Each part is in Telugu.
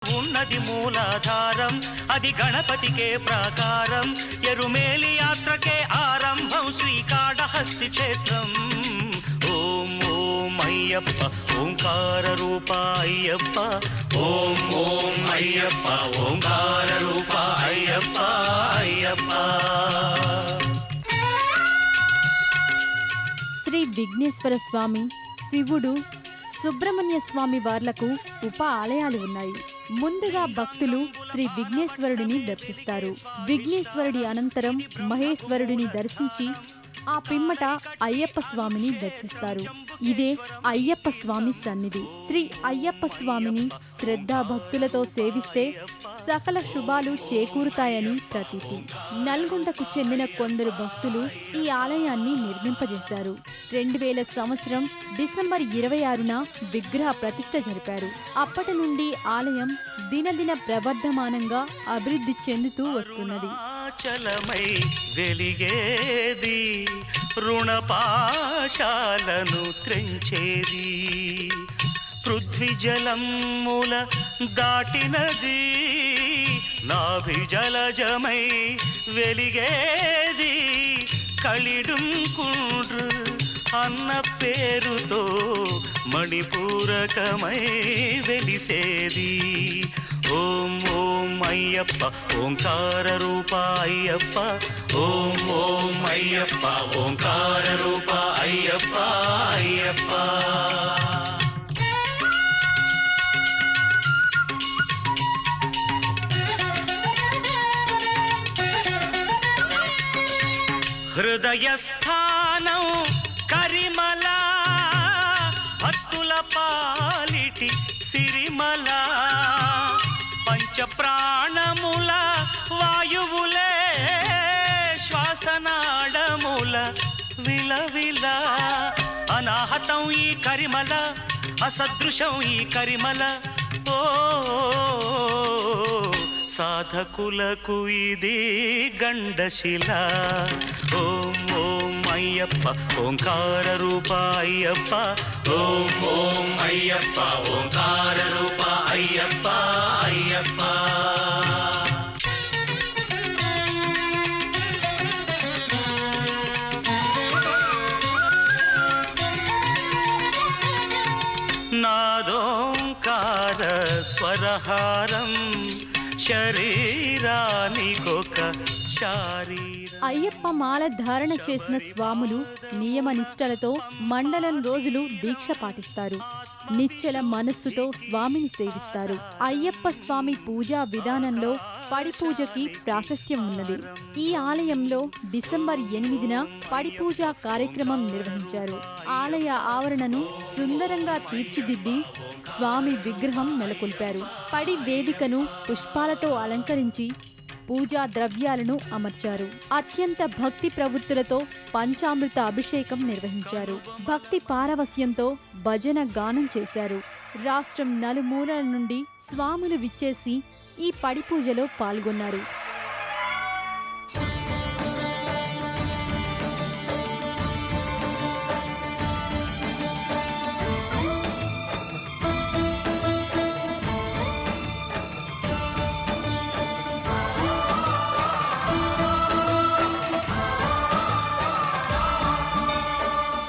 ఉన్నది మూలాధారం, అది గణపతికే ప్రాకారం. ఎరుమేలి యాత్రకే ఆరంభం శ్రీకాళహస్తి క్షేత్రం. ఓం ఓం అయ్యప్ప ఓంకార రూప అయ్యప్ప. ఓం ఓం అయ్యప్ప ఓంకార రూప అయ్యప్ప అయ్యప్ప. శ్రీ విఘ్నేశ్వర స్వామి, శివుడు, సుబ్రహ్మణ్య స్వామి వార్లకు ఉప ఆలయాలు ఉన్నాయి. ముందుగా భక్తులు శ్రీ విఘ్నేశ్వరుడిని దర్శిస్తారు. విఘ్నేశ్వరుడి అనంతరం మహేశ్వరుడిని దర్శించి ఆ పిమ్మట అయ్యప్ప స్వామిని దర్శిస్తారు. ఇదే అయ్యప్ప స్వామి సన్నిధి. శ్రీ అయ్యప్ప స్వామిని శ్రద్ధాభక్తులతో సేవిస్తే సకల శుభాలు చేకూరుతాయని ప్రతీతి. నల్గొండకు చెందిన కొందరు భక్తులు ఈ ఆలయాన్ని నిర్మింపజేశారు. 2000 సంవత్సరం డిసెంబర్ 26న విగ్రహ ప్రతిష్ఠ జరిపారు. అప్పటి నుండి ఆలయం దినదిన ప్రవర్ధమానంగా అభివృద్ధి చెందుతూ వస్తున్నది. చలమై వెలిగేది, రుణపాశాలను త్రెంచేది, పృథ్వీ జలముల దాటినది, నాభిజలజమై వెలిగేది, కలిడుంకుండ్రు అన్న పేరుతో మణిపూరకమై వెలిసేది. ఓం ఓం అయ్యప్ప ఓంకార రూప అయ్యప్ప. ఓం ఓం అయ్యప్ప ఓంకార రూప అయ్యప్ప అయ్యప్ప. హృదయస్థానం కరిమల, భక్తుల పాలిటి సిరిమల, పంచప్రాణముల వాయువులే శ్వాసనాడముల విలవిల. అనాహతం ఈ కరిమల, అసదృశం ఈ కరిమల. ఓ సాధకులకు ఇది గండశిల. ఓం ఓం అయ్యప్ప ఓంకార రూప అయ్యప్ప. ఓం ఓం అయ్యప్ప ఓంకార రూప అయ్యప్ప అయ్యప్ప. నాదోంకార స్వరహారం, శరీరానికొక శారీరం. అయ్యప్ప మాల ధారణ చేసిన స్వాములు నియమనిష్టలతో మండలం రోజులు దీక్ష పాటిస్తారు. నిశ్చల మనస్సుతో స్వామిని సేవిస్తారు. అయ్యప్ప స్వామి పూజా విధానంలో పడి పూజకి ప్రాశస్త్యం ఉన్నది. ఈ ఆలయంలో డిసెంబర్ 8న పడి పూజా కార్యక్రమం నిర్వహించారు. ఆలయ ఆవరణను సుందరంగా తీర్చిదిద్ది స్వామి విగ్రహం నెలకొల్పారు. పడి వేదికను పుష్పాలతో అలంకరించి పూజా ద్రవ్యాలను అమర్చారు. అత్యంత భక్తి ప్రవృత్తులతో పంచామృత అభిషేకం నిర్వహించారు. భక్తి పారవస్యంతో భజన గానం చేశారు. రాష్ట్రం నలుమూలల నుండి స్వాములు విచ్చేసి ఈ పడి పూజలో పాల్గొన్నారు.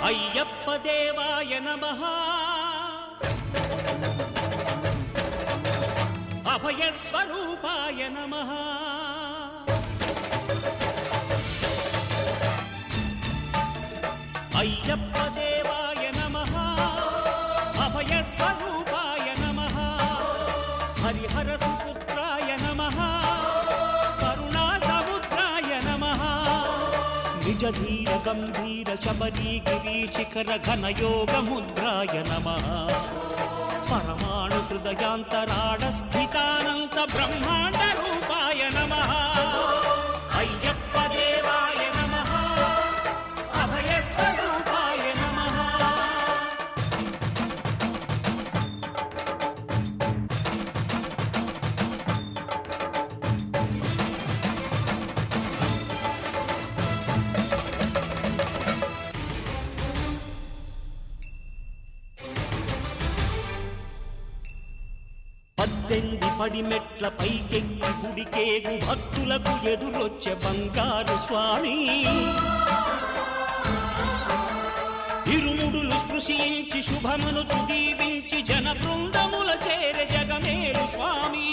అయ్యప్ప దేవాయ నమః, అభయ స్వరూపాయ నమః, అయ్యప్ప దేవాయ నమః, అభయ స్వరూపాయ నమః, హరిహర సుపుత్రాయ నమః, కరుణా సముద్రాయ నమః, నిజ ధీర గంభీర శబరీ గిరి శిఖర ఘన యోగ ముద్రాయ నమః, పరమాణు హృదయాంతరాళ స్థితానంత బ్రహ్మాండ రూపాయ నమః, అయ్యప్ప దేవాయ నమః, అభయ స్వరూపాయ నమః. వెండి పడిమెట్ల పైకెక్కి గుడికేగు భక్తులకు ఎదురొచ్చే బంగారు స్వామి ఇరుముడులు స్పృశించి శుభమను దీవించి జన బృందముల చేరే జగమేలు స్వామి